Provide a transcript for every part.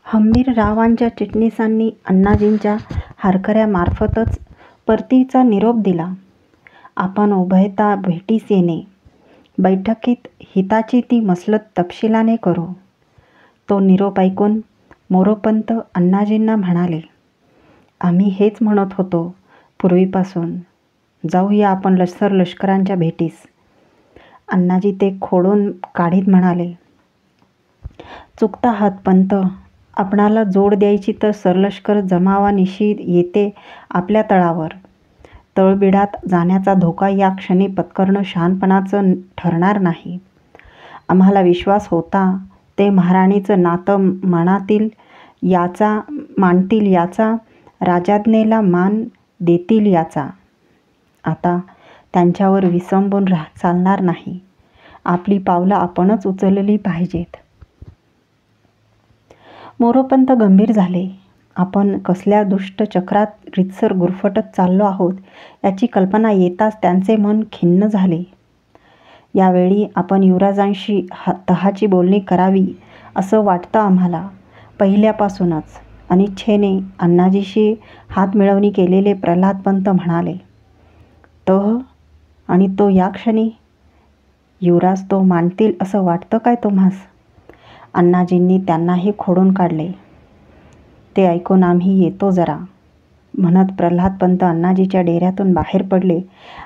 हंबीररावांच्या चिटणीसांनी अण्णाजींच्या हरकऱ्यामार्फतच परतीचा निरोप दिला. आपण उभयता भेटीस येणे. बैठकीत हिताची ती मसलत तपशिलाने करू. तो निरोप ऐकून मोरोपंत अण्णाजींना म्हणाले, आम्ही हेच म्हणत होतो पूर्वीपासून. जाऊया आपण लष्करांच्या भेटीस. अण्णाजी ते खोडून काढीत म्हणाले, चुकता आहात पंत. आपणाला जोड द्यायची तर सरलष्कर जमावानिशी येते आपल्या तळावर. तळबिडात जाण्याचा धोका या क्षणी पत्करणं शहाणपणाचं ठरणार नाही. आम्हाला विश्वास होता ते महाराणीचं नातं मानतील याचा, राजाज्ञेला मान देतील याचा. आता त्यांच्यावर विसंबून चालणार नाही. आपली पावलं आपणच उचलली पाहिजेत. मोरोपंत गंभीर झाले. आपण कसल्या दुष्ट चक्रात रीतसर गुरफटत चाललो आहोत याची कल्पना येताच त्यांचे मन खिन्न झाले. यावेळी आपण युवराजांशी तहाची बोलणी करावी असं वाटतं आम्हाला पहिल्यापासूनच. अनिच्छेने अण्णाजीशी हातमिळवणी केलेले प्रल्हादपंत म्हणाले, तह आणि तो या क्षणी? युवराज तो मानतील असं वाटतं काय तुम्हास? अण्णाजींनी त्यांनाही खोडून काढले. ते ऐकून आम्ही येतो जरा म्हणत प्रल्हादपंत अण्णाजीच्या डेऱ्यातून बाहेर पडले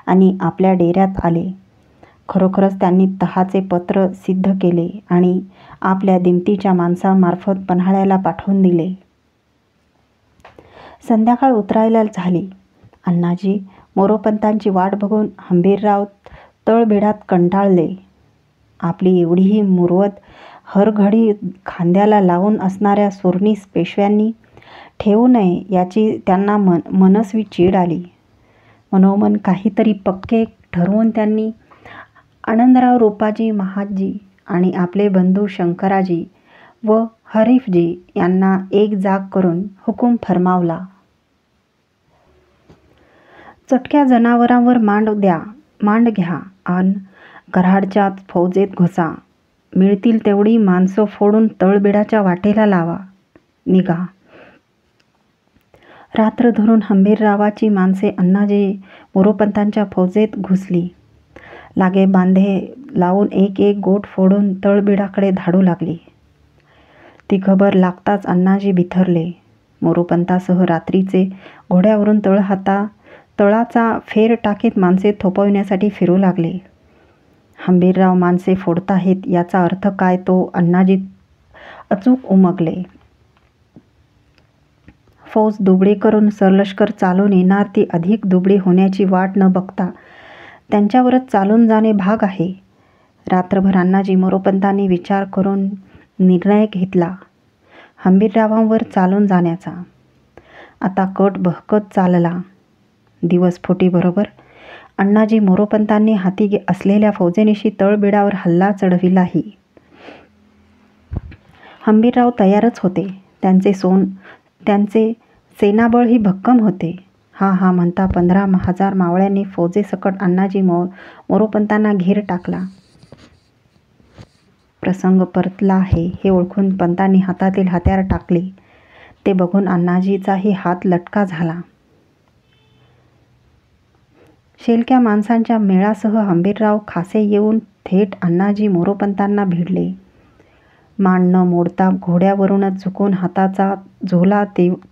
आणि आपल्या डेऱ्यात आले. खरोखरच त्यांनी तहाचे पत्र सिद्ध केले आणि आपल्या दिमतीच्या माणसामार्फत पन्हाळ्याला पाठवून दिले. संध्याकाळ उतरायला झाली. अण्णाजी मोरोपंतांची वाट बघून हंबीरराव तळबिडात कंटाळले. आपली एवढीही मुरवत हरघडी खांद्याला लावून असणाऱ्या सुरनीस पेशव्यांनी ठेवू नये याची त्यांना मनस्वी चीड आली. मनोमन काहीतरी पक्के ठरवून त्यांनी आनंदराव रूपाजी महादजी आणि आपले बंधू शंकराजी व हरीफजी यांना एक जाग करून हुकूम फर्मावला. चटक्या जनावरांवर मांड घ्या आन कराडच्या फौजेत घुसा. मिळतील तेवढी माणसं फोडून तळबिडाच्या वाटेला लावा. निघा. रात्र धरून हंबीररावाची माणसे अण्णाजी मोरोपंतांच्या फौजेत घुसली. लागे बांधे लावून एक एक गोट फोडून तळबिडाकडे धाडू लागली. ती खबर लागताच अण्णाजी बिथरले. मोरोपंतासह रात्रीचे घोड्यावरून तळाचा फेर टाकीत माणसे थोपविण्यासाठी फिरू लागले. हंबीरराव माणसे फोडताहेत याचा अर्थ काय तो अण्णाजी अचूक उमगले. फौज दुबळी करून सरलष्कर चालून येणार ती अधिक दुबळी होण्याची वाट न बघता त्यांच्यावरच चालून जाणे भाग आहे. रात्रभर अण्णाजी मोरोपंतांनी विचार करून निर्णय घेतला हंबीररावांवर चालून जाण्याचा. आता कट बहकत चालला. दिवस फुटीबरोबर अण्णाजी मोरोपंतांनी हाती असलेल्या फौजेनिशी तळबिडावर हल्ला चढविलाही. हंबीरराव तयारच होते. त्यांचे सेनाबळही भक्कम होते. हा म्हणता 15,000 मावळ्यांनी फौजेसकट अण्णाजी मोरोपंतांना घेर टाकला. प्रसंग परतला आहे हे ओळखून पंतांनी हातातील हत्यार टाकले. ते बघून अण्णाजीचाही हात लटका झाला. शेलक्या माणसांच्या मेळासह हंबीरराव खासे येऊन थेट अण्णाजी मोरोपंतांना भिडले. मान न मोडता घोड्यावरूनच झुकून हाताचा झोला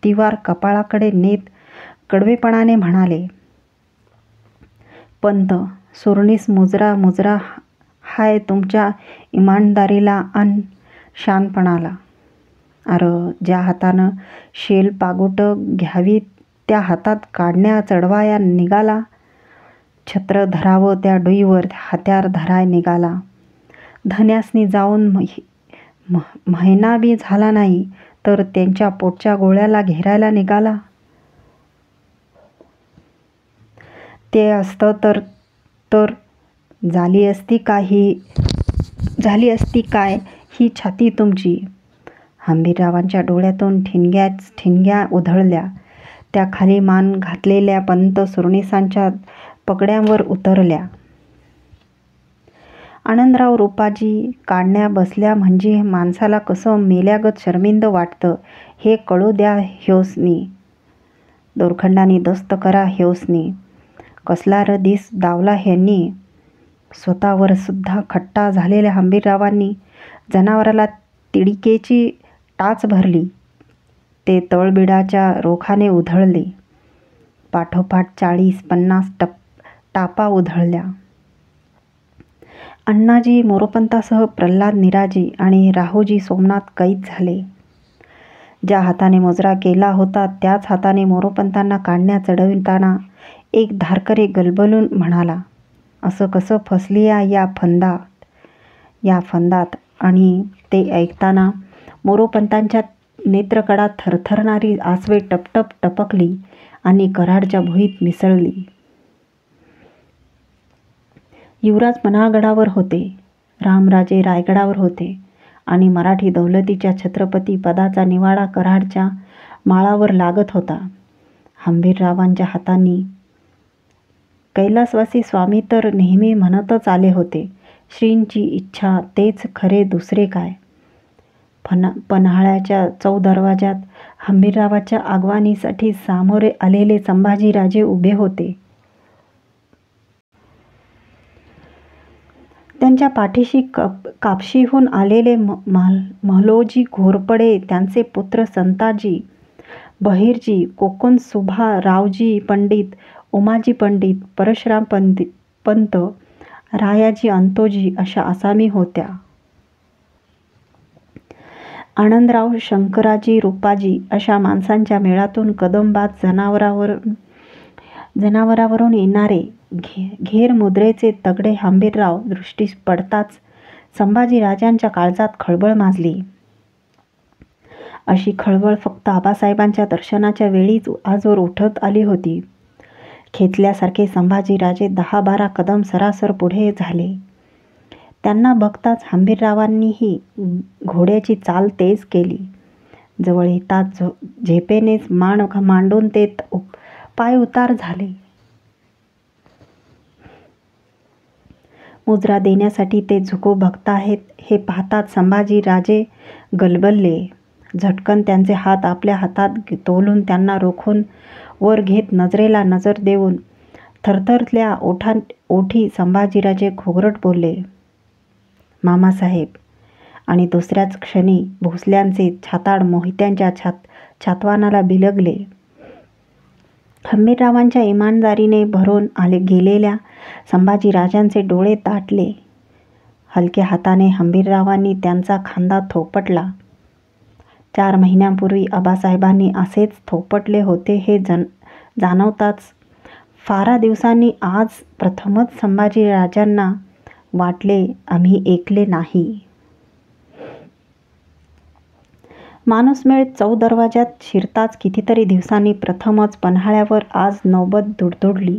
तिवार कपाळाकडे नेत कडवेपणाने म्हणाले, पंत, सुरनीस मुजरा हाय तुमच्या इमानदारीला अन शानपणाला. अर ज्या हातानं शेल पागोट घ्यावी त्या हातात काढण्या चढवाया निघाला. छत्र धरावं त्या डोईवर हत्यार धराय निघाला. धन्यासनी जाऊन महिना बी झाला नाही तर त्यांच्या पोटच्या गोळ्याला घेरायला निघाला. ते असतं तर झाली असती काय ही छाती तुमची. हंबीररावांच्या डोळ्यातून ठिणग्या उधळल्या. त्या खाली मान घातलेल्या पंत सुरनीसांच्या पगड्यांवर उतरल्या. आनंदराव रूपाजी काढण्या बसल्या म्हणजे माणसाला कसं मेल्यागत शर्मिंद वाटतं हे कळू द्या ह्योसनी. दोरखंडानी दस्त करा ह्योसनी. कसला र दिस दावला ह्यांनी. स्वतःवर सुद्धा खट्टा झालेल्या हंबीररावांनी जनावराला तिडकेची टाच भरली. ते तळबिडाच्या रोखाने उधळले. पाठोपाठ 40-50 टापा उधळल्या. अण्णाजी मोरोपंतांसह प्रल्हाद निराजी आणि राहुजी सोमनाथ कैद झाले. ज्या हाताने मुजरा केला होता त्याच हाताने मोरोपंतांना काढण्या चढविताना एक धारकरी गलबलून म्हणाला, असं कसं फसली या फंदात. आणि ते ऐकताना मोरोपंतांच्या नेत्रकडात थरथरणारी आसवे टपटप टपकली आणि कराडच्या भुईत मिसळली. युवराज पन्हाळगडावर होते, रामराजे रायगडावर होते आणि मराठी दौलतीच्या छत्रपती पदाचा निवाडा कराडच्या माळावर लागत होता. हंबीररावांच्या हातांनी कैलासवासी स्वामी तर नेहमी म्हणतच आले होते, श्रींची इच्छा तेच खरे दुसरे काय. पन्हाळ्याच्या चौदरवाज्यात हंबीररावाच्या आगवानीसाठी सामोरे आलेले संभाजीराजे उभे होते. त्यांच्या पाठीशी कापशीहून आलेले म्हालोजी घोरपडे, त्यांचे पुत्र संताजी, बहिर्जी, कोकण सुभा, रावजी पंडित, उमाजी पंडित, परशुराम पंत, रायाजी अंतोजी अशा आसामी होत्या. आनंदराव, शंकराजी, रूपाजी अशा माणसांच्या मेळातून कदमबाज जनावरावरून येणारे घेर मुद्रेचे तगडे हंबीरराव दृष्टीस पडताच संभाजीराजांच्या काळजात खळबळ माजली. अशी खळबळ फक्त आबासाहेबांच्या दर्शनाच्या वेळीच आजवर उठत आली होती. खेचल्यासारखे संभाजीराजे 10-12 कदम सरासर पुढे झाले. त्यांना बघताच हंबीररावांनीही घोड्याची चाल तेज केली. जवळ येताच झेपेनेच मान मांडून ते पाय उतार झाले. मुजरा देण्यासाठी ते झुको बघताहेत हे पाहताच संभाजीराजे गलबलले. झटकन त्यांचे हात आपल्या हातात तोलून त्यांना रोखून वर घेत नजरेला नजर देऊन थरथरल्या ओठी संभाजीराजे घोगरट बोलले, मामासाहेब. आणि दुसऱ्याच क्षणी भोसल्यांचे छाताड मोहित्यांच्या छातवानाला बिलगले. हंबीररावांच्या इमानदारीने भरून गेलेल्या संभाजीराजांचे डोळे दाटले. हलक्या हाताने हंबीररावांनी त्यांचा खांदा थोपटला. 4 महिन्यांपूर्वी आबासाहेबांनी असेच थोपटले होते हे जाणवताच फारा दिवसांनी आज प्रथमच संभाजीराजांना वाटले, आम्ही ऐकले नाही. माणूसमेळ चौदरवाज्यात शिरताच कितीतरी दिवसांनी प्रथमच पन्हाळ्यावर आज नौबत धुडधुडली.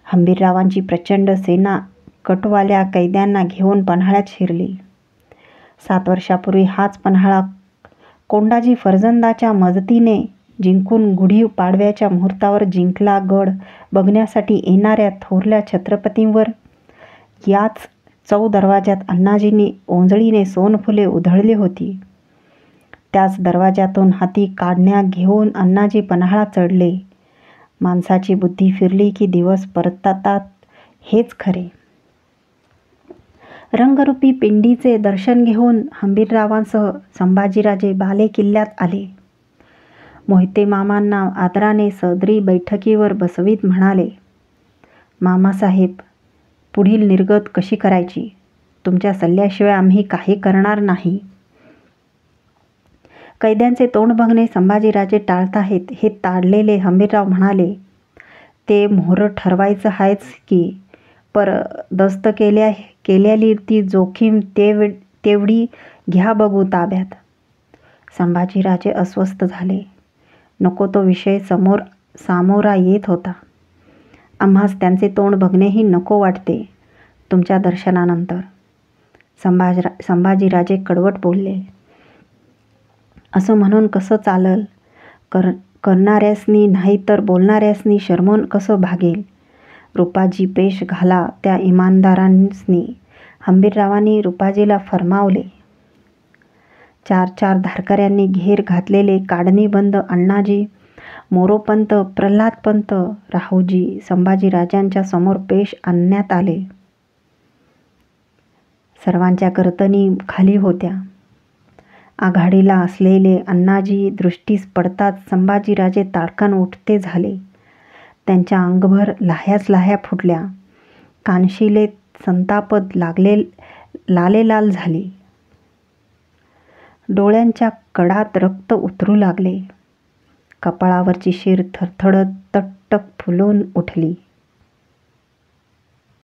हंबीररावांची प्रचंड सेना कटवाल्या कैद्यांना घेऊन पन्हाळ्यात शिरली. 7 वर्षापूर्वी हाच पन्हाळा कोंडाजी फर्जंदाच्या मदतीने जिंकून गुढी पाडव्याच्या मुहूर्तावर जिंकला गड बघण्यासाठी येणाऱ्या थोरल्या छत्रपतींवर याच चौदरवाज्यात अण्णाजींनी ओंजळीने सोनफुले उधळली होती. त्याच दरवाज्यातून हाती काढण्या घेऊन अण्णाजी पन्हाळा चढले. माणसाची बुद्धी फिरली की दिवस परततात हेच खरे. रंगरूपी पिंडीचे दर्शन घेऊन हंबीररावांसह संभाजीराजे बाले किल्ल्यात आले. मोहिते मामांना आदराने सदरी बैठकीवर बसवीत म्हणाले, मामासाहेब, पुढील निर्गत कशी करायची? तुमच्या सल्ल्याशिवाय आम्ही काही करणार नाही. कैद्यांचे तोंड बघणे संभाजीराजे टाळताहेत हे ताडलेले हंबीरराव म्हणाले, ते मोहर ठरवायचं आहेच की, पर दस्त केलेली ती जोखीम तेवढी घ्या बघू ताब्यात. संभाजीराजे अस्वस्थ झाले. नको तो विषय सामोरा येत होता. आम्हास त्यांचे तोंड बघणेही नको वाटते तुमच्या दर्शनानंतर. संभाजीराजे कडवट बोलले, असं म्हणून कसं चालल? करणाऱ्यासनी नाही तर बोलणाऱ्यासनी शरमून कसं भागेल? रूपाजी पेश घाला त्या इमानदारांसनी. हंबीररावांनी रूपाजीला फरमावले. 4 धारकऱ्यांनी घेर घातलेले काढणीबंद अण्णाजी, मोरोपंत, प्रल्हादपंत, राहूजी संभाजीराजांच्या समोर पेश आणण्यात आले. सर्वांच्या गर्दनी खाली होत्या. आघाडीला असलेले अण्णाजी दृष्टीस पडताच संभाजीराजे ताडकन उठते झाले. त्यांच्या अंगभर लाह्या फुटल्या. कानशिले संतापद लालेलाल झाली. डोळ्यांच्या कडात रक्त उतरू लागले. कपाळावरची शीर थरथरत तटक फुलून उठली.